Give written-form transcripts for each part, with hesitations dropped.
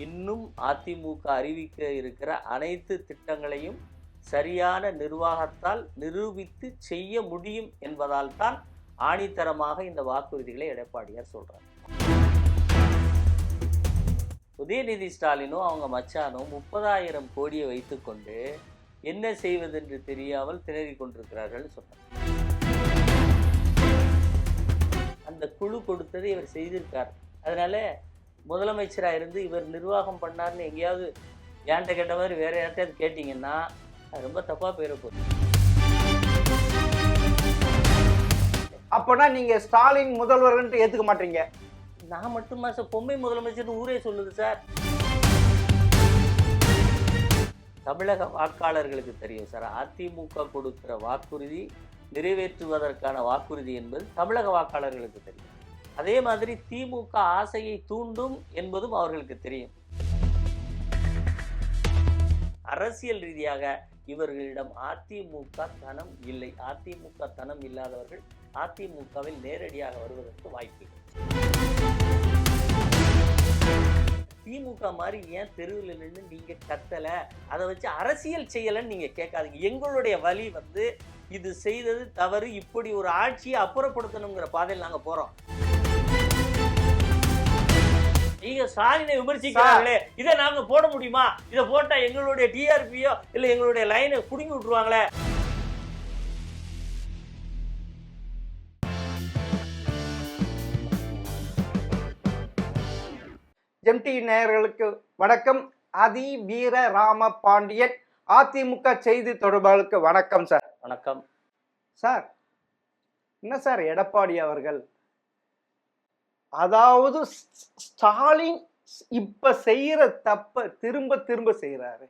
இன்னும் அதிமுக அறிவிக்க இருக்கிற அனைத்து திட்டங்களையும் சரியான நிர்வாகத்தால் நிரூபித்து செய்ய முடியும் என்பதால் தான் ஆணித்தரமாக இந்த வாக்குறுதிகளை எடப்பாடியார் சொல்றார். உதயநிதி ஸ்டாலினும் அவங்க மச்சானும் 30,000 கோடியை வைத்துக்கொண்டு என்ன செய்வதென்று தெரியாமல் திணறிக் கொண்டிருக்கிறார்கள் சொன்னார். அந்த குழு கொடுத்ததை இவர் செய்திருக்கார். அதனால முதலமைச்சராக இருந்து இவர் நிர்வாகம் பண்ணார்னு எங்கேயாவது ஏன்ட்ட கேட்ட மாதிரி வேற யார்ட்டையாவது கேட்டிங்கன்னா அது ரொம்ப தப்பா போயிட போகுது. அப்பனா நீங்க ஸ்டாலின் முதல்வர்ன்ட்டு ஏத்துக்க மாட்டீங்க? நான் மட்டுமா சார், பொம்மை முதலமைச்சர் ஊரே சொல்லுது சார். தமிழக வாக்காளர்களுக்கு தெரியும் சார், அதிமுக கொடுக்கிற வாக்குறுதி நிறைவேற்றுவதற்கான வாக்குறுதி என்பது தமிழக வாக்காளர்களுக்கு தெரியும். அதே மாதிரி திமுக ஆசையை தூண்டும் என்பதும் அவர்களுக்கு தெரியும். அரசியல் ரீதியாக இவர்களிடம் அதிமுக தனம் இல்லை. அதிமுக தனம் இல்லாதவர்கள் அதிமுகவில் நேரடியாக வருவதற்கு வாய்ப்பு. திமுக மாதிரி ஏன் தெருவில் நின்று நீங்க கத்தல, அதை வச்சு அரசியல் செய்யலன்னு நீங்க கேட்காதீங்க. எங்களுடைய வழி இது செய்தது தவறு, இப்படி ஒரு ஆட்சியை அப்புறப்படுத்தணுங்கிற பாதையில் நாங்க போறோம். நீங்க ஸ்டாலினை விமர்சிக்கிறாங்களே, இதை நாங்க போட முடியுமா? இதை போட்டா எங்களுடைய டிஆர்பியோ இல்ல எங்களுடைய லைனை புடுங்கி விட்டுருவாங்களே. எம்டி நேயர்களுக்கு வணக்கம். அதி வீர ராம பாண்டியன் அதிமுக செய்தி தொடர்பாளருக்கு வணக்கம் சார். வணக்கம் சார். என்ன சார் எடப்பாடி அவர்கள், அதாவது ஸ்டாலின் இப்ப செய்யற தப்ப திரும்ப திரும்ப செய்யறாரு,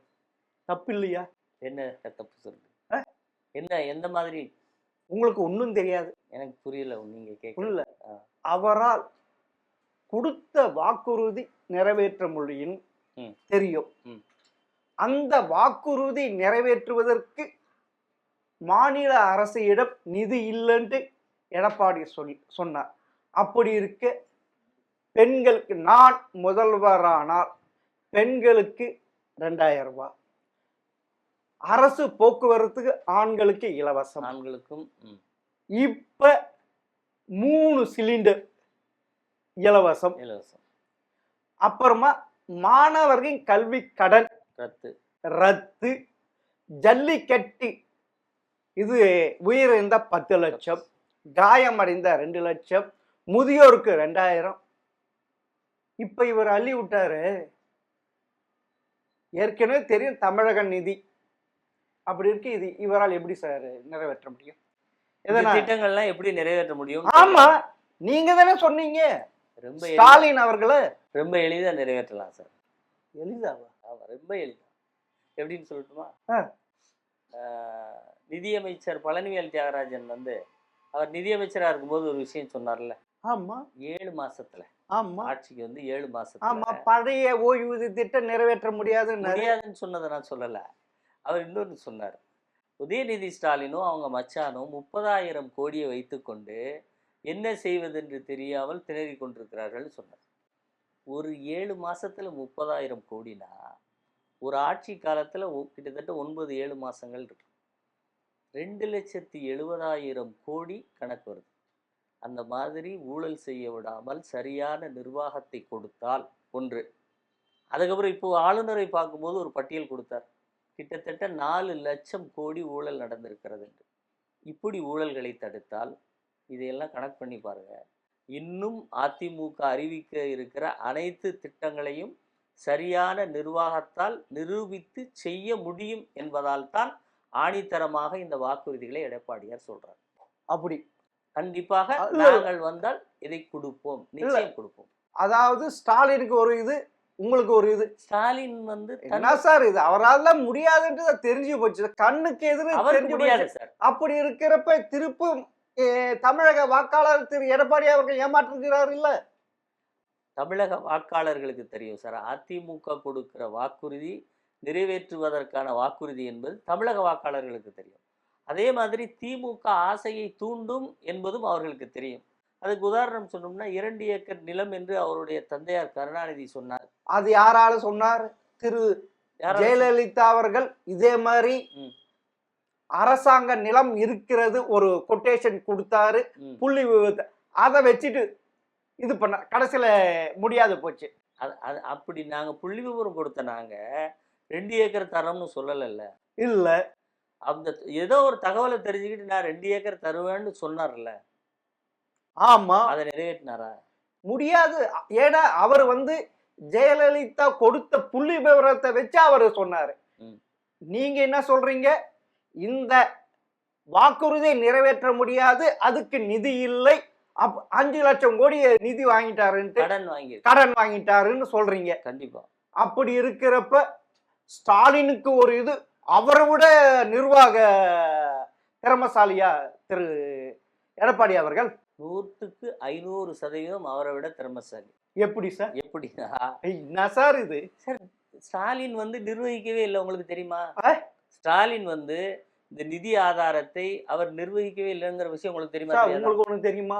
தப்பு இல்லையா? என்ன தப்பு சொல்லுங்க, என்ன எந்த மாதிரி? உங்களுக்கு ஒன்றும் தெரியாது? எனக்கு புரியல நீங்க கேட்கல. அவரால் கொடுத்த வாக்குறுதி நிறைவேற்ற முடியும் தெரியும். அந்த வாக்குறுதி நிறைவேற்றுவதற்கு மாநில அரசிடம் நிதி இல்லைன்னு எடப்பாடி சொன்னார். அப்படி இருக்க பெண்களுக்கு, நான் முதல்வரானால் பெண்களுக்கு 2,000 ரூபாய், அரசு போக்குவரத்துக்கு ஆண்களுக்கு இலவசம், ஆண்களுக்கும் இப்ப 3 சிலிண்டர் இலவசம். அப்புறமா மாணவர்களின் கல்வி கடன் ரத்து, ஜல்லிக்கட்டு இது உயிரிழந்த 10 லட்சம், காயமடைந்த 2 லட்சம், முதியோருக்கு 2,000. இப்ப இவர் அள்ளி விட்டாரு. ஏற்கனவே தெரியும் தமிழக நிதி அப்படி இருக்கு. இது இவரால் எப்படி சார் நிறைவேற்ற முடியும்? திட்டங்கள்லாம் எப்படி நிறைவேற்ற முடியும்? ஆமா, நீங்க தானே சொன்னீங்க ஸ்டாலின் அவர்களை ரொம்ப எளிதா நிறைவேற்றலாம் சார். எளிதாவா? ஆமா, ரொம்ப எளிதா. எப்படின்னு சொல்லட்டுமா? நிதியமைச்சர் பழனிவேல் தியாகராஜன் அவர் நிதியமைச்சரா இருக்கும்போது ஒரு விஷயம் சொன்னார்ல. ஆமா, 7 மாசத்துல. ஆமா, ஆட்சிக்கு 7 மாசத்துல. ஆமா, பழைய ஓய்வூதிய திட்டம் நிறைவேற்ற முடியாதுன்னு சொன்னதை நான் சொல்லல. அவர் இன்னொன்று சொன்னார். உதயநிதி ஸ்டாலினும் அவங்க மச்சானும் 30,000 கோடியை வைத்துக்கொண்டு என்ன செய்வதென்று தெரியாமல் திணறிக் கொண்டிருக்கிறார்கள் சொன்னார். ஒரு 7 மாசத்துல 30,000 கோடினா ஒரு ஆட்சி காலத்துல கிட்டத்தட்ட 9-7 மாசங்கள் இருக்கு. 2,70,000 கோடி கணக்கு வருது. அந்த மாதிரி ஊழல் செய்ய விடாமல் சரியான நிர்வாகத்தை கொடுத்தால் ஒன்று. அதுக்கப்புறம் இப்போ ஆளுநரை பார்க்கும்போது ஒரு பட்டியல் கொடுத்தார். கிட்டத்தட்ட 4 லட்சம் கோடி ஊழல் நடந்திருக்கிறது என்று. இப்படி ஊழல்களை தடுத்தால் இதையெல்லாம் கணக்கு பண்ணி பாருங்க, இன்னும் அதிமுக அறிவிக்க இருக்கிற அனைத்து திட்டங்களையும் சரியான நிர்வாகத்தால் நிரூபித்து செய்ய முடியும் என்பதால் தான் ஆணித்தரமாக இந்த வாக்குறுதிகளை எடப்பாடியார் சொல்றார். அப்படி கண்டிப்பாக நாங்கள் வந்தால் இதை கொடுப்போம், நிச்சயம் கொடுப்போம். அதாவது ஸ்டாலினுக்கு ஒரு இது, உங்களுக்கு ஒரு இது. ஸ்டாலின் என்ன சார் இது, அவரால் முடியாதுன்றது தெரிஞ்சு போச்சு, கண்ணுக்கு எதிர முடியாது சார். அப்படி இருக்கிறப்ப திருப்பு தமிழக வாக்காளர் திரு எடப்பாடி அவர்கள் ஏமாற்றுகிறார் இல்ல? தமிழக வாக்காளர்களுக்கு தெரியும் சார், அதிமுக கொடுக்கிற வாக்குறுதி நிறைவேற்றுவதற்கான வாக்குறுதி என்பது தமிழக வாக்காளர்களுக்கு தெரியும். அதே மாதிரி திமுக ஆசையை தூண்டும் என்பதும் அவர்களுக்கு தெரியும். அதுக்கு உதாரணம் சொன்னோம்னா 2 ஏக்கர் நிலம் என்று அவருடைய தந்தையார் கருணாநிதி சொன்னார். அது யாரால சொன்னார்? திரு யாரால ஜெயலலிதா அவர்கள் இதே மாதிரி ம். அரசாங்க நிலம் இருக்கிறது ஒரு கொட்டேஷன் கொடுத்தாரு, ம். புள்ளி விவரத்தை அதை வச்சுட்டு இது பண்ண கடைசியில முடியாது போச்சு. அது அது அப்படி நாங்க புள்ளி விவரம் கொடுத்த நாங்க 2 ஏக்கர் தரோம்னு சொல்லலைல்ல. இல்ல அந்த ஏதோ ஒரு தகவலை தெரிஞ்சுக்கிட்டு நான் 2 ஏக்கர் தருவேன்னு சொன்னார்ல. ஆமா அதை நிறைவேற்றினாரா? முடியாது. ஏன்னா அவர் ஜெயலலிதா கொடுத்த புள்ளி விவரத்தை வச்சு அவர் சொன்னாரு. ம். நீங்க என்ன சொல்றீங்க? இந்த வாக்குறுதியை நிறைவேற்ற முடியாது, அதுக்கு நிதி இல்லை, 5 லட்சம் கோடி நிதி வாங்கிட்டாருன்ட்டு கடன் வாங்கிட்டாருன்னு சொல்றீங்க. கண்டிப்பா. அப்படி இருக்கிறப்ப ஸ்டாலினுக்கு ஒரு இது, அவரை விட நிர்வாக திறமசாலியா திரு எடப்பாடி அவர்கள்? 100க்கு 500% அவரை விட திறமசாலி. எப்படி சார்? எப்படின்னா, என்ன சார் இது? சார் ஸ்டாலின் நிர்வகிக்கவே இல்லை. உங்களுக்கு தெரியுமா? ஸ்டாலின் இந்த நிதி ஆதாரத்தை அவர் நிர்வகிக்கவே இல்லைங்கிற விஷயம் உங்களுக்கு தெரியுமா? உங்களுக்கு ஒண்ணு தெரியுமா?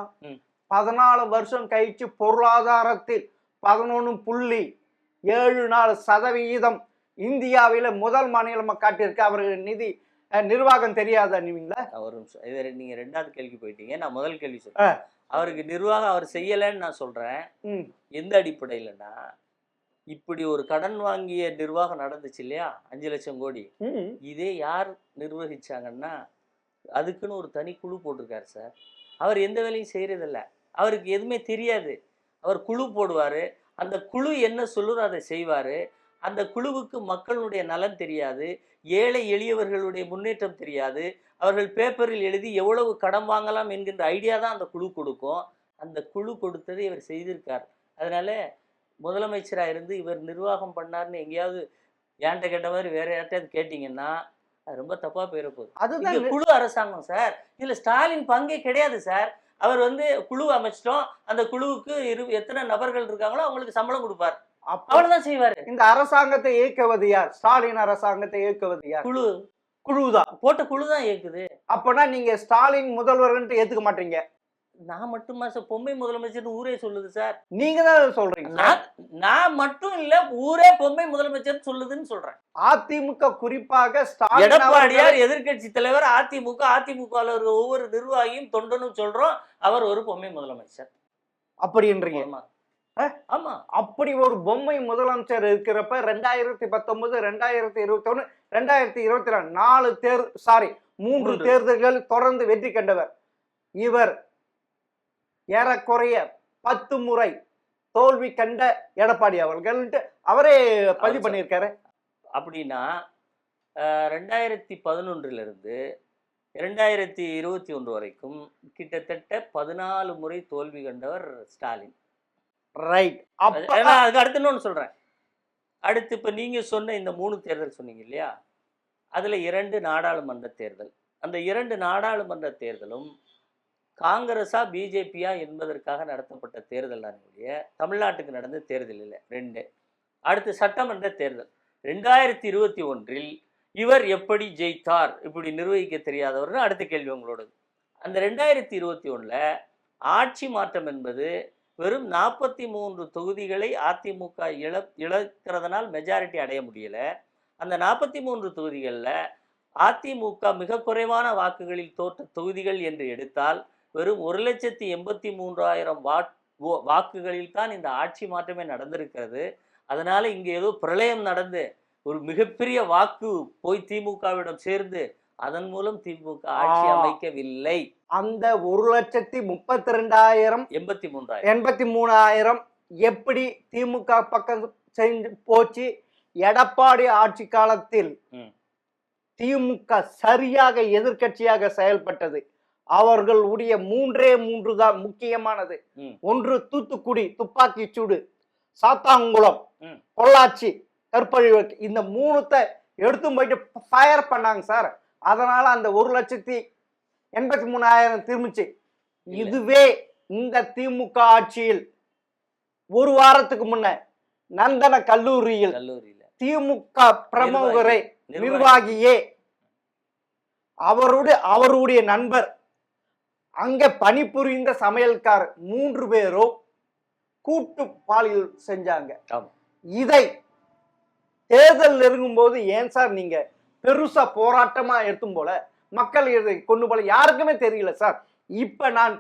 14 வருஷம் கழிச்சு பொருளாதாரத்தில் 11.74% இந்தியாவில முதல் மாநிலமா காட்டியிருக்கு. அவருக்கு நிதி நிர்வாகம் தெரியாதா? நீங்களா அவர் நீங்க 2வது கேள்வி போயிட்டீங்க. நான் முதல் கேள்வி சொல்றேன். அவருக்கு நிர்வாகம் அவர் செய்யலைன்னு நான் சொல்றேன். எந்த அடிப்படையிலன்னா, இப்படி ஒரு கடன் வாங்கிய நிர்வாகம் நடந்துச்சு இல்லையா, 5 லட்சம் கோடி. இதே யார் நிர்வகிச்சாங்கன்னா, அதுக்குன்னு ஒரு தனி குழு போட்டிருக்காரு சார். அவர் எந்த வேலையும் செய்யறதில்ல. அவருக்கு எதுவுமே தெரியாது. அவர் குழு போடுவாரு, அந்த குழு என்ன சொல்லுதோ அதை செய்வாரு. அந்த குழுவுக்கு மக்களுடைய நலன் தெரியாது, ஏழை எளியவர்களுடைய முன்னேற்றம் தெரியாது. அவர்கள் பேப்பரில் எழுதி எவ்வளவு கடன் வாங்கலாம் என்கின்ற ஐடியா தான் அந்த குழு கொடுக்கும். அந்த குழு கொடுத்ததை இவர் செய்திருக்கார். அதனால முதலமைச்சராக இருந்து இவர் நிர்வாகம் பண்ணார்னு எங்கேயாவது ஏன்ட்ட கேட்ட மாதிரி வேற யார்ட்டையாவது கேட்டிங்கன்னா அது ரொம்ப தப்பா போயிட போகுது. அதுதான் குழு அரசாங்கம் சார். இதுல ஸ்டாலின் பங்கே கிடையாது சார். அவர் குழு அமைச்சிட்டோம், அந்த குழுவுக்கு எத்தனை நபர்கள் இருக்காங்களோ அவங்களுக்கு சம்பளம் கொடுப்பார், அவ்வளவுதான் செய்வாரு. இந்த அரசாங்கத்தை இயக்குவது யார்? ஸ்டாலின் அரசாங்கத்தை இயக்குவது யார்? குழுதான். போட்ட குழுதான் இயக்குது. அப்பனா நீங்க ஸ்டாலின் முதல்வர் ஏத்துக்க மாட்டீங்க? நான் மட்டுமா சார்? பொம்மை முதலமைச்சர் ஊரே சொல்லுது சார். நீங்க தான் சொல்றீங்க. நான் மட்டும் இல்ல, ஊரே பொம்மை முதலமைச்சர் சொல்லுதுன்னு சொல்றேன். அதிமுக குறிப்பாக ஸ்டாலின் எடப்பாடியார் எதிர்கட்சி தலைவர், அதிமுக ஒவ்வொரு நிர்வாகியும் தொண்டனும் சொல்றோம் அவர் ஒரு பொம்மை முதலமைச்சர் அப்படின்றீங்க. ஆமா, அப்படி ஒரு பொம்மை முதலமைச்சர் இருக்கிறப்ப 2019, 2021, 2022 3 தேர்தல்கள் தொடர்ந்து வெற்றி கண்டவர் இவர். ஏறக்குறைய 10 முறை தோல்வி கண்ட எடப்பாடி அவர்கள் அவரே பதிவு பண்ணியிருக்காரு. அப்படின்னா 2011 2021 வரைக்கும் கிட்டத்தட்ட 14 முறை தோல்வி கண்டவர் ஸ்டாலின். ரைட். அதுக்கு அடுத்து இன்னொன்று சொல்றேன். அடுத்து இப்ப நீங்க சொன்ன இந்த 3 தேர்தல் சொன்னீங்க இல்லையா, அதுல 2 நாடாளுமன்ற தேர்தல். அந்த 2 நாடாளுமன்ற தேர்தலும் காங்கிரஸா பிஜேபியா என்பதற்காக நடத்தப்பட்ட தேர்தல் தான், தமிழ்நாட்டுக்கு நடந்த தேர்தல் இல்லை. 2 அடுத்து சட்டமன்ற தேர்தல். 2021 இவர் எப்படி ஜெயித்தார்? இப்படி நிர்வகிக்க தெரியாதவர்னு அடுத்த கேள்வி உங்களோடது. அந்த 2021 ஆட்சி மாற்றம் என்பது வெறும் 43 தொகுதிகளை அதிமுக இழக்கிறதுனால் மெஜாரிட்டி அடைய முடியல. அந்த 43 தொகுதிகளில் அதிமுக மிக குறைவான வாக்குகளில் தோற்ற தொகுதிகள் என்று எடுத்தால் வெறும் 1,83,000 வாக்குகளில் தான் இந்த ஆட்சி மாற்றமே நடந்திருக்கிறது. அதனால இங்கே ஏதோ பிரளயம் நடந்து ஒரு மிகப்பெரிய வாக்கு போய் திமுகவிடம் சேர்ந்து அதன் மூலம் திமுக ஆட்சி அமைக்கவில்லை. அந்த 1,82,083 எப்படி திமுக பக்கம் செஞ்சு போச்சு? எடப்பாடி ஆட்சி காலத்தில் திமுக சரியாக எதிர்கட்சியாக செயல்பட்டது. அவர்களுடைய 3 தான் முக்கியமானது. ஒன்று தூத்துக்குடி துப்பாக்கி சூடு, சாத்தாங்குளம், பொள்ளாச்சி கற்பழிவு. இந்த 3 எடுத்து போயிட்டு ஃபயர் பண்ணாங்க சார். அதனால அந்த 1,83,000 திரும்பிச்சு. இதுவே இந்த திமுக ஆட்சியில் 1 வாரத்துக்கு முன்ன நந்தன கல்லூரியில் திமுக பிரமுகரை நிர்வாகியே அவருடைய நண்பர் அங்க பணிபுரிந்த சமையல்காரர் 3 பேரும் கூட்டு பாலியல் செஞ்சாங்க. இதை தேர்தல் நெருங்கும் போது ஏன் சார் நீங்க பெருசா போராட்டமா எடுத்தும் போல மக்கள் இதை கொண்டு போல யாருக்குமே தெரியல சார். இப்ப நான்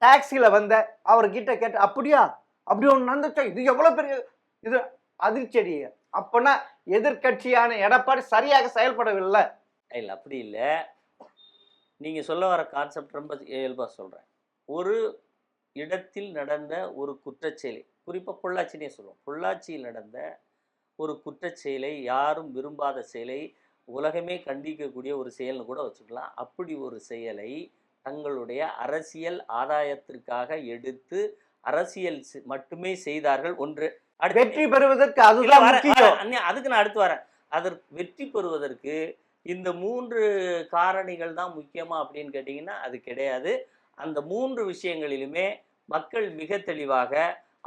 டாக்ஸில வந்த அவர்கிட்ட கேட்ட அப்படியா அப்படி ஒண்ணு நடந்துச்சா, இது எவ்வளவு பெரிய இது அதிர்ச்சி. அப்பனா எதிர்கட்சியான எடப்பாடி சரியாக செயல்படவில்லை. இல்ல அப்படி இல்ல, நீங்க சொல்ல வர கான்செப்ட் ரொம்ப இயல்பா சொல்றேன். ஒரு இடத்தில் நடந்த ஒரு குற்றச்செயலை, குறிப்பா பொள்ளாச்சினே சொல்லுவோம், பொள்ளாச்சியில் நடந்த ஒரு குற்றச்செயலை, யாரும் விரும்பாத செயலை, உலகமே கண்டிக்கக்கூடிய ஒரு செயல்னு கூட வச்சுக்கலாம். அப்படி ஒரு செயலை தங்களுடைய அரசியல் ஆதாயத்திற்காக எடுத்து அரசியல் மட்டுமே செய்தார்கள். ஒன்று. வெற்றி பெறுவதற்கு அதுதான் முக்கியம். அதுக்கு நான் அடுத்து வரேன். அதற்கு வெற்றி பெறுவதற்கு இந்த 3 காரணிகள் தான் முக்கியமா அப்படின்னு கேட்டீங்கன்னா அது கிடையாது. அந்த 3 விஷயங்களிலுமே மக்கள் மிக தெளிவாக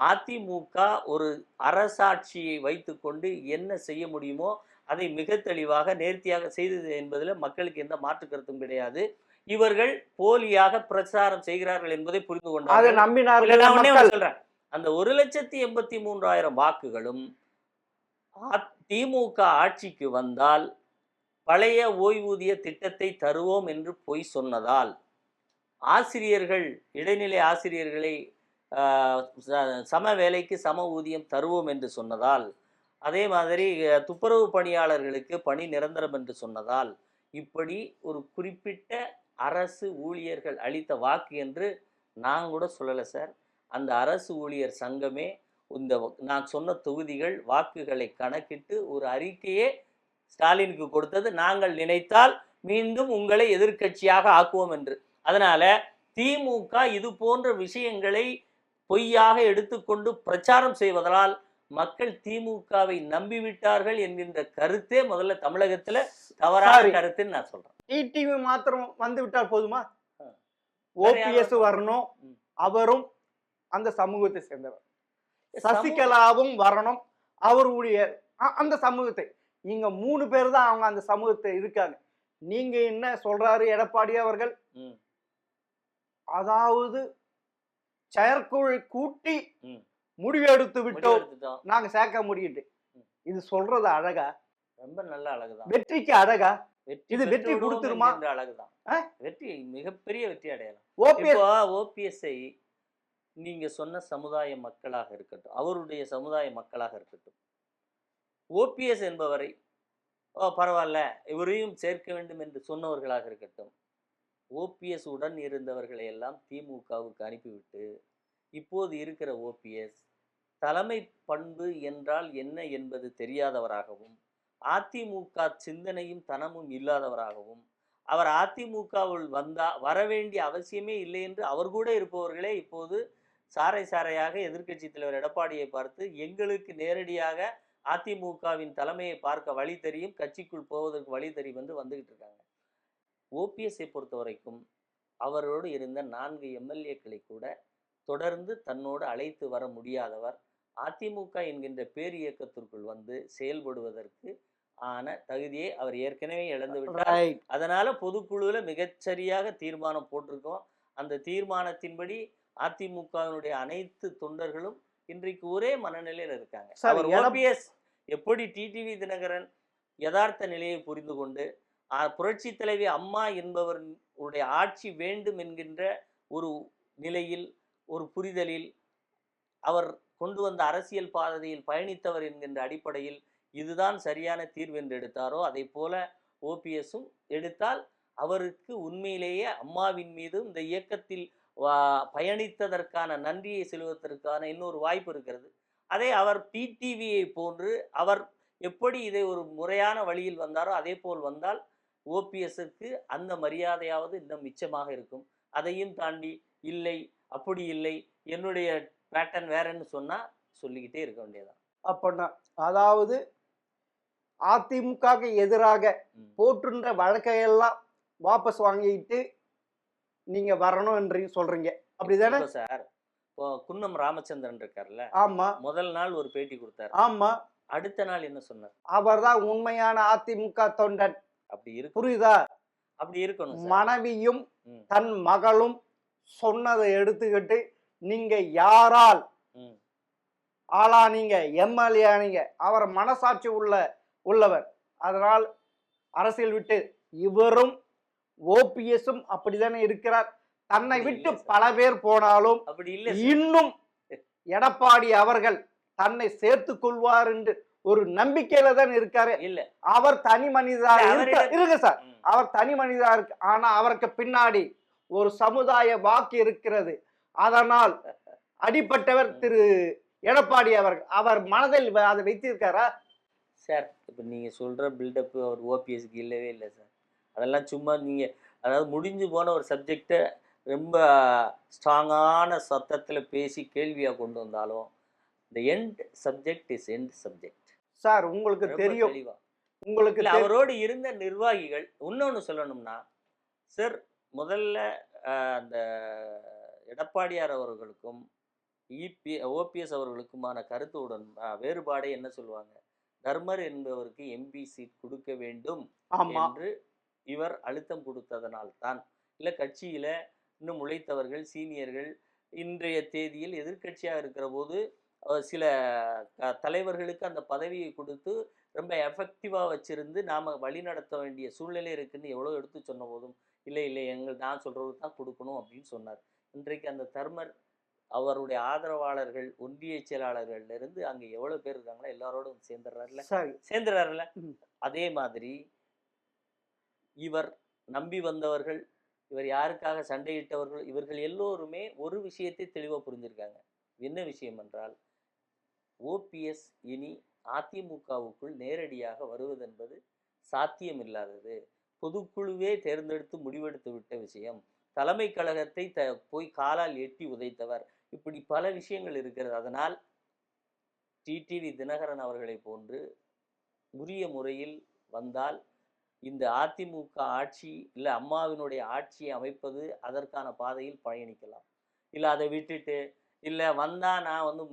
அதிமுக ஒரு அரசாட்சியை வைத்துக்கொண்டு என்ன செய்ய முடியுமோ அதை மிக தெளிவாக நேர்த்தியாக செய்தது என்பதில் மக்களுக்கு எந்த மாற்று கருத்தும் கிடையாது. இவர்கள் போலியாக பிரச்சாரம் செய்கிறார்கள் என்பதை புரிந்து கொண்டார்கள். சொல்றேன், அந்த 1,83,000 வாக்குகளும் திமுக ஆட்சிக்கு வந்தால் பழைய ஓய்வூதிய திட்டத்தை தருவோம் என்று பொய் சொன்னதால், ஆசிரியர்கள் இடைநிலை ஆசிரியர்களை சம வேலைக்கு சம ஊதியம் தருவோம் என்று சொன்னதால், அதே மாதிரி துப்புரவு பணியாளர்களுக்கு பணி நிரந்தரம் என்று சொன்னதால், இப்படி ஒரு குறிப்பிட்ட அரசு ஊழியர்கள் அளித்த வாக்கு என்று நான் கூட சொல்லலை சார். அந்த அரசு ஊழியர் சங்கமே இந்த நான் சொன்ன தொகுதிகள் வாக்குகளை கணக்கிட்டு ஒரு அறிக்கையே ஸ்டாலினுக்கு கொடுத்தது. நாங்கள் நினைத்தால் மீண்டும் உங்களை எதிர்க்கட்சியாக ஆக்குவோம் என்று. அதனால திமுக இது போன்ற விஷயங்களை பொய்யாக எடுத்துக்கொண்டு பிரச்சாரம் செய்வதால் மக்கள் திமுகவை நம்பிவிட்டார்கள் என்கின்ற கருத்தே முதல்ல தமிழகத்துல தவறான கருத்துன்னு நான் சொல்றேன். டிடிவி மாத்திரம் வந்து விட்டால் போதுமா? ஓபிஎஸ் வரணும், அவரும் அந்த சமூகத்தை சேர்ந்தவர். சசிகலாவும் வரணும், அவருடைய அந்த சமூகத்தை. இங்க 3 பேர் தான் அவங்க அந்த சமூகத்தை இருக்காங்க. நீங்க என்ன சொல்றாரு எடப்பாடி அவர்கள்? அதாவது செயற்குழு கூட்டி முடிவு எடுத்து விட்டோம், நாங்க சேர்க்க முடியுது. இது சொல்றது அழகா? ரொம்ப நல்ல அழகுதான். வெற்றிக்கு அழகா? இது வெற்றி கொடுத்துருமா? அழகுதான். வெற்றி மிகப்பெரிய வெற்றி அடையலாம். ஓபிஎஸ்ஐ நீங்க சொன்ன சமுதாய மக்களாக இருக்கட்டும், அவருடைய சமுதாய மக்களாக இருக்கட்டும், ஓபிஎஸ் என்பவரை பரவாயில்ல இவரையும் சேர்க்க வேண்டும் என்று சொன்னவர்களாக இருக்கட்டும், ஓபிஎஸ் உடன் இருந்தவர்களை எல்லாம் திமுகவுக்கு அனுப்பிவிட்டு இப்போது இருக்கிற ஓபிஎஸ் தலைமை பண்பு என்றால் என்ன என்பது தெரியாதவராகவும், அதிமுக சிந்தனையும் தனமும் இல்லாதவராகவும், அவர் அதிமுகவில் வர வேண்டிய அவசியமே இல்லை என்று அவர் கூட இருப்பவர்களே இப்போது சாறை சாறையாக எதிர்க்கட்சி தலைவர் எடப்பாடியை பார்த்து எங்களுக்கு நேரடியாக அதிமுகவின் தலைமையை பார்க்க வழி தெரியும், கட்சிக்குள் போவதற்கு வழி தெரியும் என்று வந்துகிட்டு இருக்காங்க. ஓபிஎஸ்ஐ பொறுத்த வரைக்கும் அவரோடு இருந்த 4 எம்எல்ஏக்களை கூட தொடர்ந்து தன்னோடு அழைத்து வர முடியாதவர். அதிமுக என்கின்ற பேர் இயக்கத்திற்குள் வந்து செயல்படுவதற்கு ஆன தகுதியை அவர் ஏற்கனவே இழந்து விட்டார். அதனால பொதுக்குழுல மிகச்சரியாக தீர்மானம் போட்டிருக்கோம். அந்த தீர்மானத்தின்படி அதிமுகவினுடைய அனைத்து தொண்டர்களும் இன்றைக்கு ஒரே மனநிலையில் இருக்காங்க. அவர் ஓபிஎஸ் எப்படி டிடிவி தினகரன் யதார்த்த நிலையை புரிந்து கொண்டு புரட்சி தலைவி அம்மா என்பவருடைய ஆட்சி வேண்டும் என்கின்ற ஒரு நிலையில், ஒரு புரிதலில் அவர் கொண்டு வந்த அரசியல் பாதையில் பயணித்தவர் என்கின்ற அடிப்படையில் இதுதான் சரியான தீர்வு என்று எடுத்தாரோ அதை போல ஓபிஎஸும் எடுத்தால் அவருக்கு உண்மையிலேயே அம்மாவின் மீது இந்த இயக்கத்தில் பயணித்ததற்கான நன்றியை செலுத்துவதற்கான இன்னொரு வாய்ப்பு இருக்கிறது. அதே அவர் டிடிவியை போன்று அவர் எப்படி இதை ஒரு முறையான வழியில் வந்தாரோ அதே போல் வந்தால் ஓபிஎஸ்க்கு அந்த மரியாதையாவது இன்னும் மிச்சமாக இருக்கும். அதையும் தாண்டி இல்லை அப்படி இல்லை என்னுடைய பேட்டர்ன் வேறன்னு சொன்னா சொல்லிக்கிட்டே இருக்க வேண்டியதான். அப்படின்னா அதாவது அதிமுக எதிராக போட்டுன்ற வழக்கையெல்லாம் வாபஸ் வாங்கிட்டு நீங்க வரணும் என்று சொல்றீங்க, அப்படிதானே சார்? இப்போ குன்னம் ராமச்சந்திரன் இருக்காருல்ல, ஆமா, முதல் நாள் ஒரு பேட்டி கொடுத்தாரு. ஆமா, அடுத்த நாள் என்ன சொன்னார்? அவர்தான் உண்மையான அதிமுக தொண்டன். அப்படி இருக்கு, புரியுதா? அப்படி இருக்கணும். மனைவியும் தன் மகளும் சொன்னதை எடுத்துக்கிட்டு நீங்க யாரால் ஆளானீங்க, எம்எல்ஏ ஆனீங்க. அவர் மனசாட்சி உள்ளவர். அதனால் அரசியல் விட்டு இவரும் ஓபிஎஸும் அப்படித்தானே இருக்கிறார். தன்னை விட்டு பல பேர் போனாலும் அப்படி இல்லை, இன்னும் எடப்பாடி அவர்கள் தன்னை சேர்த்துக் கொள்வார் என்று ஒரு நம்பிக்கையில தான் இருக்காரு. இல்ல அவர் தனி மனிதராக இருக்கு சார். அவர் தனி மனிதராக இருக்கு. ஆனா அவருக்கு பின்னாடி ஒரு சமுதாய வாக்கு இருக்கிறது. அதனால் அடிப்பட்டவர் திரு எடப்பாடி அவர்கள். அவர் மனதில் அதை வைத்திருக்காரா சார்? இப்ப நீங்க சொல்ற பில்டப் அவர் ஓபிஎஸ்க்கு இல்லவே இல்லை சார். அதெல்லாம் சும்மா நீங்க, அதாவது முடிஞ்சு போன ஒரு சப்ஜெக்டை ரொம்ப ஸ்ட்ராங்கான சத்தத்தில் பேசி கேள்வியாக கொண்டு வந்தாலும் the end subject is end subject sir. உங்களுக்கு தெரியும், உங்களுக்கு அவரோடு இருந்த நிர்வாகிகள் இன்னொன்று சொல்லணும்னா சார், முதல்ல அந்த எடப்பாடியார் அவர்களுக்கும் ஓபிஎஸ் அவர்களுக்குமான கருத்துடன் வேறுபாடை என்ன சொல்லுவாங்க, தர்மர் என்பவருக்கு எம்பி சீட் கொடுக்க வேண்டும் என்று இவர் அழுத்தம் கொடுத்ததனால்தான், இல்லை கட்சியில இன்னும் உழைத்தவர்கள் சீனியர்கள் இன்றைய தேதியில் எதிர்கட்சியாக இருக்கிற போது சில தலைவர்களுக்கு அந்த பதவியை கொடுத்து ரொம்ப எஃபெக்டிவாக வச்சிருந்து நாம் வழி நடத்த வேண்டிய சூழ்நிலை இருக்குன்னு எவ்வளோ எடுத்து சொன்ன போதும் இல்லை இல்லை நான் சொல்கிறது தான் கொடுக்கணும் அப்படின்னு சொன்னார். இன்றைக்கு அந்த தர்மர் அவருடைய ஆதரவாளர்கள் ஒன்றிய செயலாளர்கள்ல இருந்து அங்கே எவ்வளோ பேர் இருக்காங்களோ எல்லாரோடும் சேர்ந்துடுறாருல. அதே மாதிரி இவர் நம்பி வந்தவர்கள், இவர் யாருக்காக சண்டையிட்டவர்கள், இவர்கள் எல்லோருமே ஒரு விஷயத்தை தெளிவாக புரிஞ்சிருக்காங்க. என்ன விஷயம் என்றால், ஓபிஎஸ் இனி அதிமுகவுக்குள் நேரடியாக வருவதென்பது சாத்தியமில்லாதது. பொதுக்குழுவே தேர்ந்தெடுத்து முடிவெடுத்து விட்ட விஷயம். தலைமை கழகத்தை போய் காலால் எட்டி உதைத்தவர். இப்படி பல விஷயங்கள் இருக்கிறது. அதனால் டிடிவி தினகரன் அவர்களை போன்று உரிய முறையில் வந்தால் இந்த அதிமுக ஆட்சி இல்லை அம்மாவினுடைய ஆட்சியை அமைப்பது அதற்கான பாதையில் பயணிக்கலாம். இல்லை அதை விட்டுட்டு இல்லை வந்தா நான் வந்து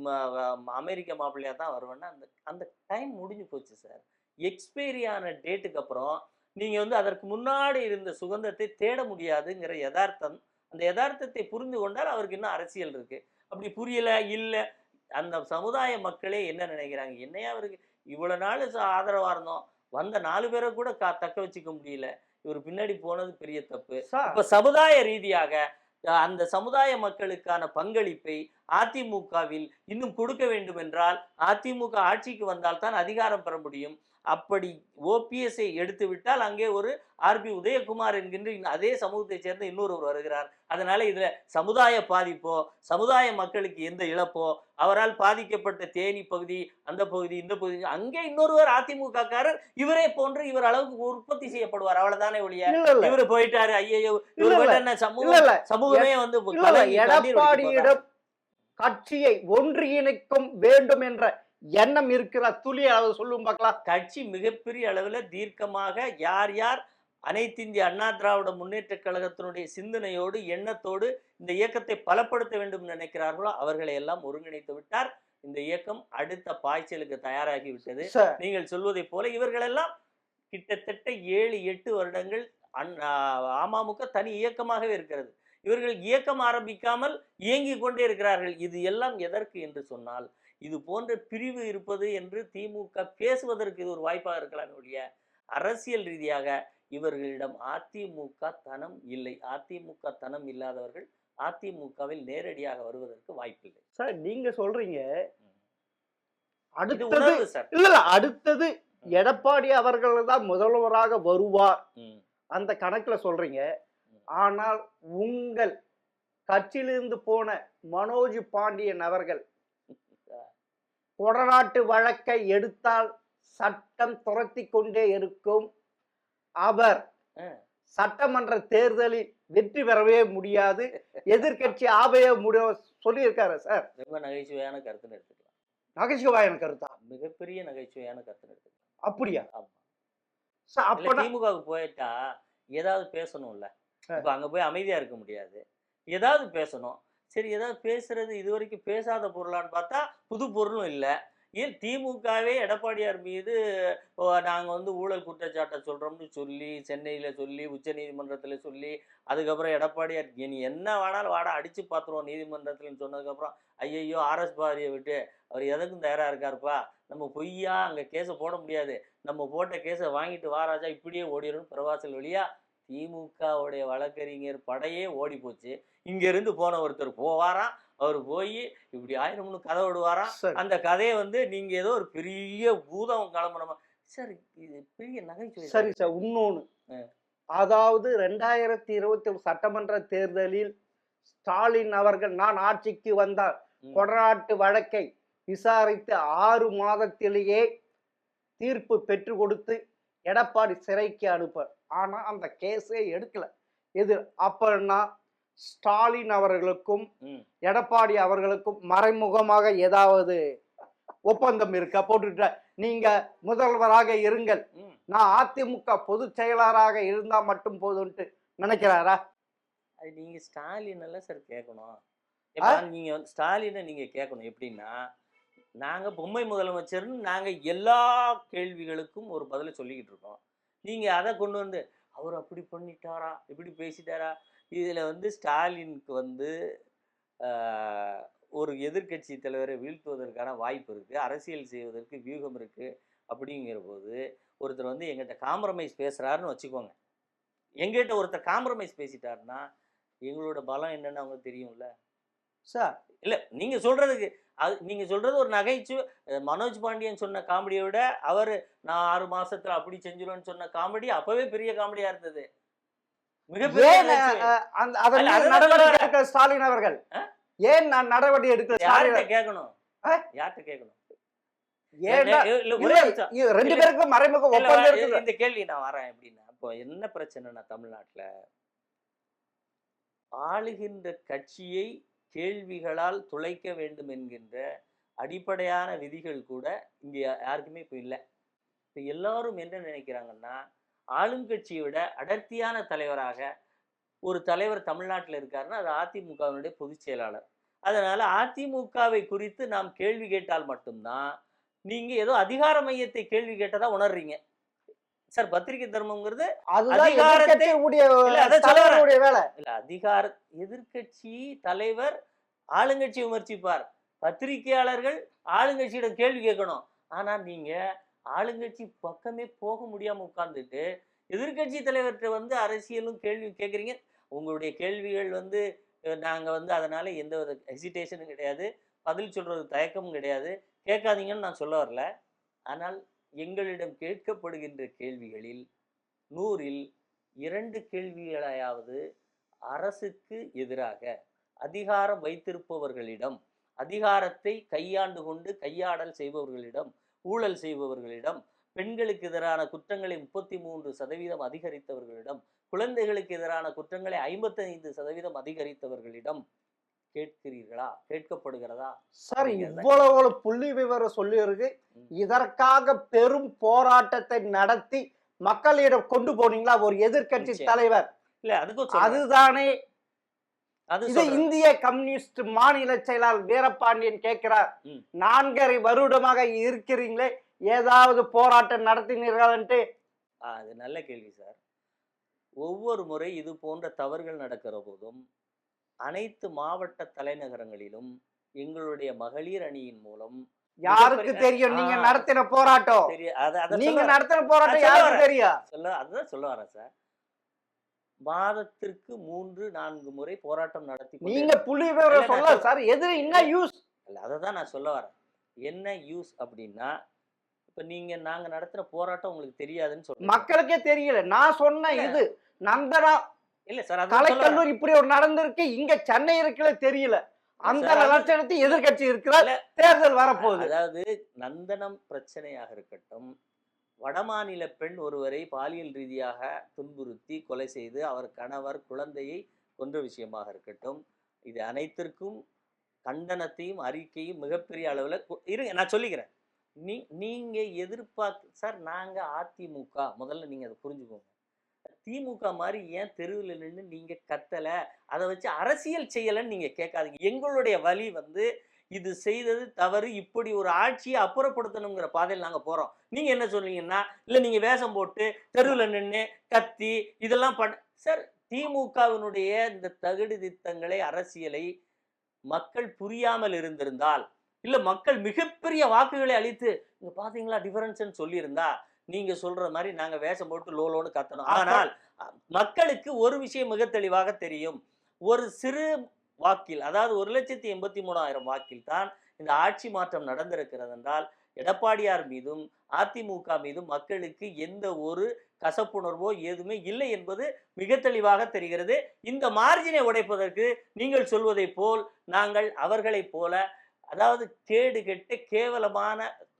அமெரிக்க மாப்பிள்ளையா தான் வருவேன்னா அந்த டைம் முடிஞ்சு போச்சு சார். எக்ஸ்பைரியான டேட்டுக்கு அப்புறம் நீங்கள் வந்து அதற்கு முன்னாடி இருந்த சுதந்திரத்தை தேட முடியாதுங்கிற யதார்த்தம். அந்த யதார்த்தத்தை புரிந்து கொண்டால் அவருக்கு இன்னும் அரசியல் இருக்கு. அப்படி புரியலை இல்லை, அந்த சமுதாய மக்களே என்ன நினைக்கிறாங்க, என்னையா அவருக்கு இவ்வளோ நாள் ஆதரவாக இருந்தோம், வந்த 4 பேரை கூட தக்க வச்சுக்க முடியல, இவர் பின்னாடி போனது பெரிய தப்பு. இப்போ சமுதாய ரீதியாக அந்த சமுதாய மக்களுக்கான பங்களிப்பை அதிமுகவில் இன்னும் கொடுக்க வேண்டும் என்றால் அதிமுக ஆட்சிக்கு வந்தால் தான் அதிகாரம் பெற முடியும். அப்படி ஓபிஎஸ்ஐ எடுத்து விட்டால் அங்கே ஒரு ஆர்பி உதயகுமார் என்கின்ற அதே சமூகத்தை சேர்ந்த இன்னொருவர் வருகிறார். அதனால இதுல சமுதாய பாதிப்போ சமுதாய மக்களுக்கு எந்த இழப்போ, அவரால் பாதிக்கப்பட்ட தேனி பகுதி அந்த பகுதி இந்த பகுதி அங்கே இன்னொருவர் அதிமுக காரர் இவரே போன்று இவர் அளவுக்கு உற்பத்தி செய்யப்படுவார். அவ்வளவுதானே ஒழிய இவரு போயிட்டாரு ஐயோ இவர் சமூகமே வந்து எடப்பாடியிடம் கட்சியை ஒன்றிணைக்கும் வேண்டும் என்ற எண்ணம் இருக்கிற துளி அளவு சொல்லும் பார்க்கலாம். கட்சி மிகப்பெரிய அளவில் தீர்க்கமாக யார் யார் அனைத்து இந்திய அண்ணா திராவிட முன்னேற்ற கழகத்தினுடைய சிந்தனையோடு எண்ணத்தோடு இந்த இயக்கத்தை பலப்படுத்த வேண்டும் நினைக்கிறார்களோ அவர்களை எல்லாம் ஒருங்கிணைத்து விட்டார். இந்த இயக்கம் அடுத்த பாய்ச்சலுக்கு தயாராகி விட்டது. நீங்கள் சொல்வதை போல இவர்களெல்லாம் கிட்டத்தட்ட 7-8 வருடங்கள் அமமுக தனி இயக்கமாகவே இருக்கிறது. இவர்கள் இயக்கம் ஆரம்பிக்காமல் இயங்கி கொண்டே இருக்கிறார்கள். இது எல்லாம் எதற்கு என்று சொன்னால், இது போன்ற பிரிவு இருப்பது என்று திமுக பேசுவதற்கு இது ஒரு வாய்ப்பாக இருக்கலாம் ஒழிய அரசியல் ரீதியாக இவர்களிடம் அதிமுக தனம் இல்லை. அதிமுக தனம் இல்லாதவர்கள் அதிமுகவில் நேரடியாக வருவதற்கு வாய்ப்பில்லை. சார் நீங்க சொல்றீங்க அடுத்தது எடப்பாடி அவர்கள் தான் முதல்வராக வருவார் அந்த கணக்குல சொல்றீங்க. ஆனால் உங்கள் கட்சியிலிருந்து போன மனோஜ் பாண்டியன் அவர்கள் கொடநாட்டு வழக்கை எடுத்தால் சட்டம் துரத்தி கொண்டே இருக்கும், அவர் சட்டமன்ற தேர்தலில் வெற்றி பெறவே முடியாது, எதிர்கட்சி ஆபைய சொல்லியிருக்காரு சார். ரொம்ப நகைச்சுவையான கருத்துன்னு எடுத்துக்கலாம். நகைச்சுவையான கருத்தா? மிகப்பெரிய நகைச்சுவையான கருத்துன்னு எடுத்துக்கலாம். அப்படியா? திமுகவுக்கு போயிட்டா ஏதாவது பேசணும்ல. இப்ப அங்க போய் அமைதியா இருக்க முடியாது, ஏதாவது பேசணும். சரி, ஏதாவது பேசுறது இது வரைக்கும் பேசாத பொருளான்னு பார்த்தா புது பொருளும் இல்லை. ஏன் திமுகவே எடப்பாடியார் மீது நாங்கள் வந்து ஊழல் குற்றச்சாட்டை சொல்கிறோம்னு சொல்லி சென்னையில் சொல்லி உச்சநீதிமன்றத்தில் சொல்லி அதுக்கப்புறம் எடப்பாடியார் நீ என்ன வேணாலும் வாடா அடித்து பார்த்துருவோம் நீதிமன்றத்தில்னு சொன்னதுக்கப்புறம் ஐயையோ ஆர்எஸ் பாரதியை விட்டு அவர் எதுக்கும் தயாராக இருக்காருப்பா நம்ம பொய்யா அங்கே கேஸை போட முடியாது நம்ம போட்ட கேஸை வாங்கிட்டு வாராஜா இப்படியே ஓடிடும் பிரவாசல் வழியா திமுகவுடைய வழக்கறிஞர் படையே ஓடி போச்சு. இங்கேருந்து போன ஒருத்தர் போவாராம், அவர் போய் இப்படி ஆயிரம்னு கதை விடுவாராம். அந்த கதையை வந்து நீங்க ஏதோ ஒரு பெரிய பூதம் கிளம்புறமா சார், இது பெரிய நகைச்சுவை. சரி சார், இன்னொன்று, அதாவது 2021 சட்டமன்ற தேர்தலில் ஸ்டாலின் அவர்கள் நான் ஆட்சிக்கு வந்தால் கொடநாட்டு வழக்கை விசாரித்து 6 மாதத்திலேயே தீர்ப்பு பெற்று கொடுத்து எடப்பாடி சிறைக்கு அனுப்பார். ஆனா அந்த கேஸே எடுக்கல. எது அப்படின்னா ஸ்டாலின் அவர்களுக்கும் எடப்பாடி அவர்களுக்கும் மறைமுகமாக ஏதாவது ஒப்பந்தம் இருக்கா? போட்டுட்ட நீங்க முதல்வராக இருங்கள், நான் அதிமுக பொதுச் செயலாளராக இருந்தா மட்டும் போதும்ட்டு நினைக்கிறாரா? அது நீங்க ஸ்டாலின் எல்லாம் சார் கேட்கணும். நீங்க ஸ்டாலினை நீங்க கேட்கணும். எப்படின்னா நாங்க பொம்மை முதலமைச்சர்னு நாங்க எல்லா கேள்விகளுக்கும் ஒரு பதிலை சொல்லிக்கிட்டு இருக்கோம். நீங்க அதை கொண்டு வந்து அவர் அப்படி பண்ணிட்டாரா இப்படி பேசிட்டாரா? இதுல வந்து ஸ்டாலினுக்கு வந்து ஒரு எதிர்கட்சி தலைவரை வீழ்த்துவதற்கான வாய்ப்பு இருக்கு, அரசியல் செய்வதற்கு வியூகம் இருக்கு. அப்படிங்கிற போது ஒருத்தர் வந்து எங்கிட்ட காம்ப்ரமைஸ் பேசுறாருன்னு வச்சுக்கோங்க. எங்கிட்ட ஒருத்தர் காம்ப்ரமைஸ் பேசிட்டாருன்னா எங்களோட பலம் என்னன்னு அவங்க தெரியும்ல சார். இல்ல நீங்க சொல்றதுக்கு அது நீங்க சொல்றது ஒரு நகைச்சுவை. மனோஜ் பாண்டியன் சொன்ன காமெடியை விட அவர் நான் 6 மாசத்துல அப்படி செஞ்சிருவேன்னு சொன்ன காமெடி அப்பவே பெரிய காமெடியா இருந்தது. ஸ்டாலின் அவர்கள் ஏன் நான் நடவடிக்கை எடுக்க கேட்கணும், யார்கிட்ட கேட்கணும்? ரெண்டு பேருக்கும் மறைமுக ஒப்பந்தம் இருக்கு. இந்த கேள்வி நான் வரேன். எப்படின்னா இப்போ என்ன பிரச்சனைனா தமிழ்நாட்டுல ஆளுகின்ற கட்சியை கேள்விகளால் துளைக்க வேண்டும் என்கின்ற அடிப்படையான விதிகள் கூட இங்க யாருக்குமே இப்போ இல்லை. இப்போ எல்லாரும் என்ன நினைக்கிறாங்கன்னா ஆளுங்கட்சியை விட அடர்த்தியான தலைவராக ஒரு தலைவர் தமிழ்நாட்டில் இருக்காருன்னா அது அதிமுகவினுடைய பொதுச் செயலாளர். அதனால அதிமுகவை குறித்து நாம் கேள்வி கேட்டால் மட்டும்தான் நீங்க ஏதோ அதிகார மையத்தை கேள்வி கேட்டதா உணர்றீங்க சார். பத்திரிகை தர்மம்ங்கிறது அதிகார எதிர்கட்சி தலைவர் ஆளுங்கட்சி விமர்சிப்பார், பத்திரிகையாளர்கள் ஆளுங்கட்சியிடம் கேள்வி கேட்கணும். ஆனா நீங்க ஆளுங்கட்சி பக்கமே போக முடியாம உட்கார்ந்துட்டு எதிர்கட்சி தலைவர்கிட்ட வந்து அரசியலும் கேள்வி கேட்குறீங்க. உங்களுடைய கேள்விகள் வந்து நாங்க வந்து அதனால எந்த ஒரு ஹெசிடேஷனும் கிடையாது, பதில் சொல்றது தயக்கமும் கிடையாது, கேட்காதீங்கன்னு நான் சொல்ல வரல. ஆனால் எங்களிடம் கேட்கப்படுகின்ற கேள்விகளில் 100ல் 2 கேள்விகளையாவது அரசுக்கு எதிராக அதிகாரம் வைத்திருப்பவர்களிடம், அதிகாரத்தை கையாண்டு கொண்டு கையாடல் செய்பவர்களிடம், ஊழல் செய்பவர்களிடம், பெண்களுக்கு எதிரான குற்றங்களை 33% அதிகரித்தவர்களிடம், குழந்தைகளுக்கு எதிரான குற்றங்களை 55% அதிகரித்தவர்களிடம் கேட்கிறீர்களா? கேட்கப்படுகிறதா? சார், இவ்வளவு புள்ளி விவரம் சொல்லியிருக்கு. இதற்காக பெரும் போராட்டத்தை நடத்தி மக்களிடம் கொண்டு போனீங்களா ஒரு எதிர்கட்சி தலைவர்? இல்ல அதுதானே இது இந்திய கம்யூனிஸ்ட் மாநில செயலாளர் வீரபாண்டியன் கேட்கிறார். 4.5 வருடமாக இருக்கிறீங்களே, ஏதாவது போராட்டம் நடத்தினீர்கள்ட்டு? அது நல்ல கேள்வி சார். ஒவ்வொரு முறை இது போன்ற தவறுகள் நடக்கிற போதும் அனைத்து மாவட்ட தலைநகரங்களிலும் எங்களுடைய மகளிர் அணியின் மூலம் யாருக்கு தெரியும் நீங்க நடத்தின போராட்டம்? நீங்க நடத்தின போராட்டம் யாருக்கு தெரியும்? அதுதான் சொல்ல வரேன் சார். மாதத்திற்கு 3-4 முறை போராட்டம் நடத்தி நீங்க புள்ளி விவரம் சொல்ல சார். எது என்ன யூஸ்? அததான் நான் சொல்ல வரேன். என்ன யூஸ் அப்படின்னா இப்ப நீங்க நாங்க நடத்துற போராட்டம் உங்களுக்கு தெரியாதுன்னு சொல்ல மக்களுக்கே தெரியல. நான் சொன்ன இது நந்தனா இல்ல சார், கலைக்கல்லூரி இப்படி ஒரு நடந்திருக்கு, இங்க சென்னை இருக்கல தெரியல. அந்த லட்சணத்தை எதிர்கட்சி இருக்கிற தேர்தல் வரப்போகுது. அதாவது நந்தனம் பிரச்சனையாக இருக்கட்டும், வடமாநில பெண் ஒருவரை பாலியல் ரீதியாக துன்புறுத்தி கொலை செய்து அவர் கணவர் குழந்தையை கொன்ற விஷயமாக இருக்கட்டும், இது அனைத்திற்கும் கண்டனத்தையும் அறிக்கையும் மிகப்பெரிய அளவில் இருங்க நான் சொல்லிக்கிறேன். நீங்க எதிர்பார்த்து சார், நாங்க அதிமுக முதல்ல நீங்க அதை புரிஞ்சுக்கோங்க. திமுக மாதிரி ஏன் தெருவில் நின்று நீங்க கத்தலை, அதை வச்சு அரசியல் செய்யலைன்னு நீங்க கேட்காதீங்க. எங்களுடைய வழி வந்து இது செய்தது தவறு, இப்படி ஒரு ஆட்சியை அப்புறப்படுத்தணுங்கிற பாதையில் நாங்க போறோம். நீங்க என்ன சொல்றீங்கன்னா, இல்ல நீங்க வேஷம் போட்டு தெருவில் நின்று கத்தி இதெல்லாம் சார், திமுகவினுடைய இந்த தகுடு திட்டங்களை, அரசியலை மக்கள் புரியாமல் இருந்திருந்தால், இல்ல மக்கள் மிகப்பெரிய வாக்குகளை அளித்து இங்க பாத்தீங்களா டிஃபரன்ஸ் சொல்லியிருந்தா, நீங்க சொல்ற மாதிரி நாங்க வேஷம் போட்டு லோலோன்னு கத்தணும். ஆனால் மக்களுக்கு ஒரு விஷயம் மிக தெளிவாக தெரியும். ஒரு சிறு வாக்கில், அதாவது 1,83,000 வாக்கில் தான் இந்த ஆட்சி மாற்றம் நடந்திருக்கிறது என்றால், எடப்பாடியார் மீதும் அதிமுக மீதும் மக்களுக்கு எந்த ஒரு கசப்புணர்வோ எதுவுமே இல்லை என்பது மிக தெளிவாக தெரிகிறது. இந்த மார்ஜினை உடைப்பதற்கு நீங்கள் சொல்வதை போல் நாங்கள் அவர்களைப் போல, அதாவது கேடு கெட்டு கேவலமான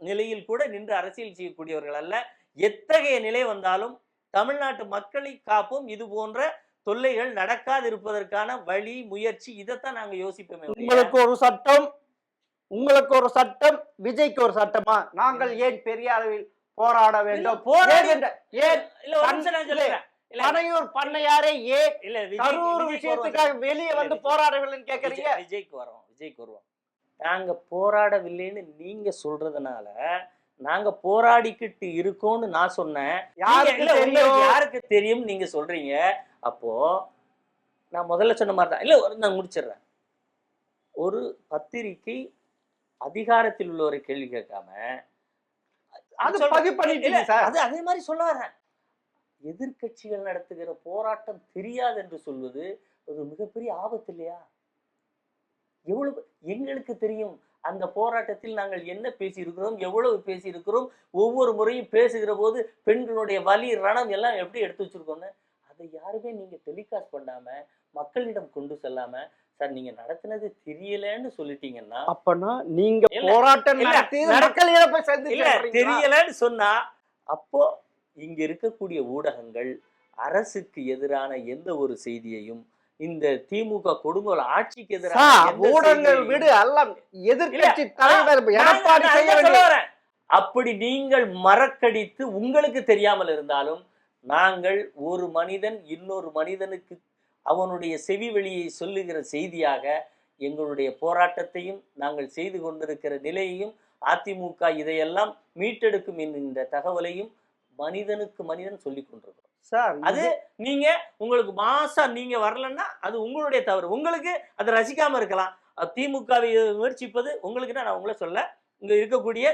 நிலையில் கூட நின்று அரசியல் செய்யக்கூடியவர்கள் அல்ல. எத்தகைய நிலை வந்தாலும் தமிழ்நாட்டு மக்களை காப்போம். இது போன்ற தொல்லைகள் நடக்காது இருப்பதற்கான வழி, முயற்சி இதைத்தான் நாங்க யோசிப்போமே. உங்களுக்கு ஒரு சட்டம், விஜய்க்கு ஒரு சட்டமா? நாங்கள் ஏன் பெரிய அளவில் போராட வேண்டும்? பனையூர் பண்ணையாரே ஏன் கரூர் விஷயத்துக்காக வெளியே வந்து போராடவில்லைன்னு கேக்குறீங்க? விஜய்க்கு வருவோம். நாங்க போராடவில்லைன்னு நீங்க சொல்றதுனால நாங்க போராடிக்கிட்டு இருக்கோம்னு நான் சொன்னேன். யாருக்கு தெரியும் நீங்க சொல்றீங்க. அப்போ நான் முதல்ல சொன்ன மாதிரி தான். இல்ல நான் முடிச்சிடுறேன். ஒரு பத்திரிகை அதிகாரத்தில் உள்ளவரை கேள்வி கேட்காம அதே மாதிரி சொல்ல வரேன். எதிர்கட்சிகள் நடத்துகிற போராட்டம் தெரியாது என்று சொல்வது ஒரு மிகப்பெரிய ஆபத்து இல்லையா? எவ்வளவு எங்களுக்கு தெரியும். அந்த போராட்டத்தில் நாங்கள் என்ன பேசியிருக்கிறோம், எவ்வளவு பேசியிருக்கிறோம், ஒவ்வொரு முறையும் பேசுகிற போது பெண்களுடைய வலி ரணம் எல்லாம் எப்படி எடுத்து வச்சிருக்கோன்னு அதை யாருமே நீங்க டெலிகாஸ்ட் பண்ணாம மக்களிடம் கொண்டு செல்லாம, சார் நீங்க நடத்தினது தெரியலன்னு சொல்லிட்டீங்கன்னா, அப்பனா நீங்க போராட்டம் தெரியலன்னு சொன்னா, அப்போ இங்க இருக்கக்கூடிய ஊடகங்கள் அரசுக்கு எதிரான எந்த ஒரு செய்தியையும், இந்த திமுக கொடுங்கோல் ஆட்சிக்கு எதிரான ஊடகங்கள் விடு எல்லாம் எதிர்க்கட்சி தலைவர் எடப்பாடி செய்ய வேண்டிய. அப்படி நீங்கள் மறக்கடித்து உங்களுக்கு தெரியாமல் இருந்தாலும், நாங்கள் ஒரு மனிதன் இன்னொரு மனிதனுக்கு அவனுடைய செவி வெளியை சொல்லுகிற செய்தியாக எங்களுடைய போராட்டத்தையும் நாங்கள் செய்து கொண்டிருக்கிற நிலையையும், அதிமுக இதையெல்லாம் மீட்டெடுக்கும் என்கின்ற தகவலையும் மனிதனுக்கு மனிதன் சொல்லிக் கொண்டிருக்கிறோம். சார் அது நீங்க உங்களுக்கு மாசம் நீங்க வரலன்னா அது உங்களுடைய தவறு. உங்களுக்கு அதை ரசிக்காம இருக்கலாம். திமுகவை விமர்சிப்பது உங்களுக்குன்னா நான் உங்களை சொல்ல, இங்க இருக்கக்கூடிய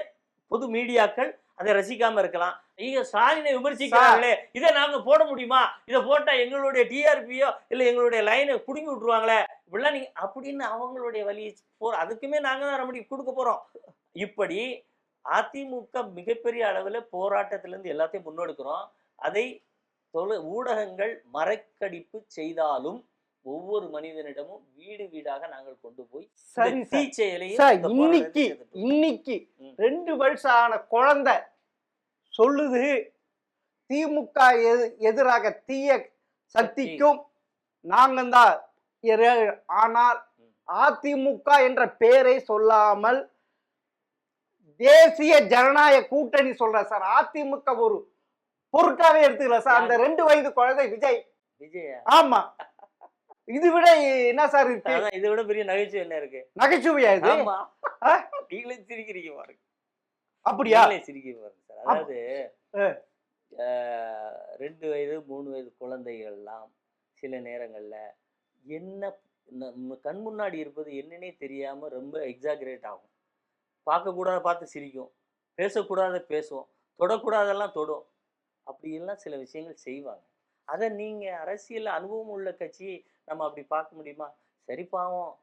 பொது மீடியாக்கள் அதை ரசிக்காம இருக்கலாம். ஐயோ ஸ்டாலினை விமர்சிக்கிறாங்களே, இதை நாங்க போட முடியுமா, இதை போட்டா எங்களுடைய டிஆர்பியோ இல்ல எங்களுடைய லைனை புடுங்கி விட்டுருவாங்களே, இப்படிலாம் நீங்க அப்படின்னு அவங்களுடைய வழி அதுக்குமே நாங்க தான் ரெமடி கொடுக்க போறோம். இப்படி அதிமுக மிகப்பெரிய அளவில் போராட்டத்திலிருந்து எல்லாத்தையும் முன்னெடுக்கிறோம். அதை ஊடகங்கள் மறைக்கடிப்பு செய்தாலும் ஒவ்வொரு மனிதனிடமும் வீடு வீடாக நாங்கள் கொண்டு போய் இன்னைக்கு 2 வருஷம் ஆன குழந்தை சொல்லுது திமுக எதிராக தீய சக்திக்கும் நாங்கள் தான். ஆனால் அதிமுக என்ற பெயரை சொல்லாமல் தேசிய ஜனநாயக கூட்டணி சொல்ற சார். அதிமுக ஒரு பொருட்டாவே எடுத்துக்கல சார். அந்த 2 வயது குழந்தை விஜய். ஆமா, இது விட என்ன சார் இருக்கு? இதை விட பெரிய நகைச்சுவை என்ன இருக்கு? நகைச்சுவையா இது? நீங்களே சிரிக்கிறீங்க பாருங்க. அப்படியா? சிரிக்கிறீங்க பாருங்க சார். அதாவது 2 வயது 3 வயது குழந்தைகள்லாம் சில நேரங்கள்ல என்ன கண் முன்னாடி இருப்பது என்னன்னே தெரியாம ரொம்ப எக்ஸாகரேட் ஆகும். பார்க்கக்கூடாத பார்த்து சிரிக்கும், பேசக்கூடாத பேசுவோம், தொடக்கூடாதெல்லாம் தொடும். அப்படியெல்லாம் சில விஷயங்கள் செய்வாங்க. அதை நீங்க அரசியல் அனுபவம் உள்ள கட்சி நம்ம அப்படி பார்க்க முடியுமா? சரி பாவம்,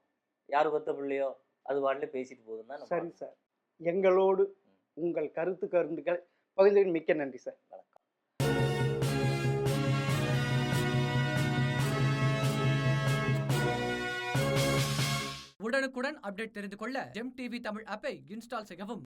யாரு கொத்த பிள்ளையோ அது வாட்டில பேசிட்டு போகுதுன்னா. சரி சார், எங்களோடு உங்கள் கருத்துக்கள் பகிர்ந்ததுக்கு மிக்க நன்றி சார். வணக்கம். உடனுக்குடன் அப்டேட் தெரிந்து கொள்ள ஜெம் டிவி தமிழ் ஆப்பை இன்ஸ்டால் செய்யவும்.